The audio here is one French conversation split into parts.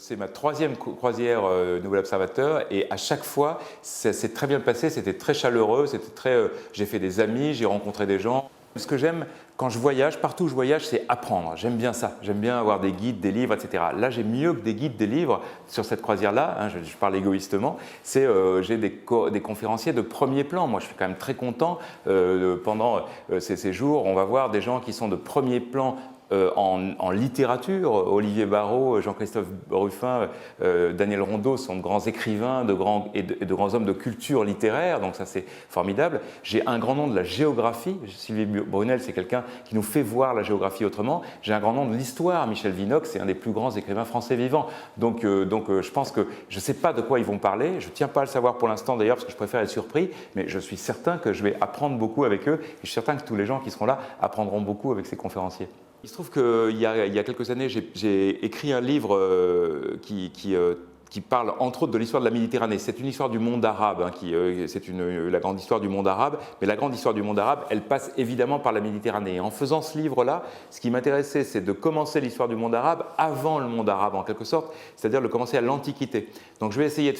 C'est ma troisième croisière Nouvel Observateur et à chaque fois, ça s'est très bien passé, c'était très chaleureux, j'ai fait des amis, j'ai rencontré des gens. Ce que j'aime quand je voyage, partout où je voyage, c'est apprendre. J'aime bien ça, j'aime bien avoir des guides, des livres, etc. Là, j'ai mieux que des guides, des livres sur cette croisière-là, hein, je parle égoïstement, j'ai des conférenciers de premier plan. Moi, je suis quand même très content pendant ces séjours, on va voir des gens qui sont de premier plan en littérature. Olivier Barrault, Jean-Christophe Ruffin, Daniel Rondeau sont de grands écrivains de grands hommes de culture littéraire, donc ça c'est formidable. J'ai un grand nom de la géographie, Sylvie Brunel c'est quelqu'un qui nous fait voir la géographie autrement. J'ai un grand nom de l'histoire, Michel Vinocq c'est un des plus grands écrivains français vivants. Donc je pense que je ne sais pas de quoi ils vont parler, je ne tiens pas à le savoir pour l'instant d'ailleurs parce que je préfère être surpris, mais je suis certain que je vais apprendre beaucoup avec eux et je suis certain que tous les gens qui seront là apprendront beaucoup avec ces conférenciers. Il se trouve qu'il y a quelques années, j'ai écrit un livre qui parle entre autres de l'histoire de la Méditerranée. C'est une histoire du monde arabe, hein, la grande histoire du monde arabe, mais la grande histoire du monde arabe, elle passe évidemment par la Méditerranée. Et en faisant ce livre-là, ce qui m'intéressait, c'est de commencer l'histoire du monde arabe avant le monde arabe, en quelque sorte, c'est-à-dire de commencer à l'Antiquité. Donc je vais essayer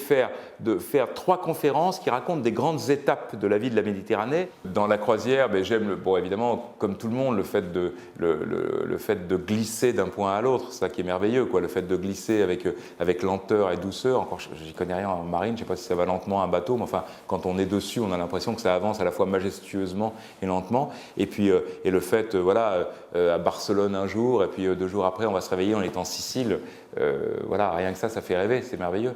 de faire 3 conférences qui racontent des grandes étapes de la vie de la Méditerranée. Dans la croisière, j'aime, évidemment, comme tout le monde, le fait de glisser d'un point à l'autre, c'est ça qui est merveilleux, quoi, le fait de glisser avec lenteur et douceur. Encore, je n'y connais rien en marine, je ne sais pas si ça va lentement un bateau, mais enfin, quand on est dessus, on a l'impression que ça avance à la fois majestueusement et lentement. Et puis, et le fait, à Barcelone un jour, et puis 2 jours après, on va se réveiller, on est en Sicile. Rien que ça fait rêver, c'est merveilleux.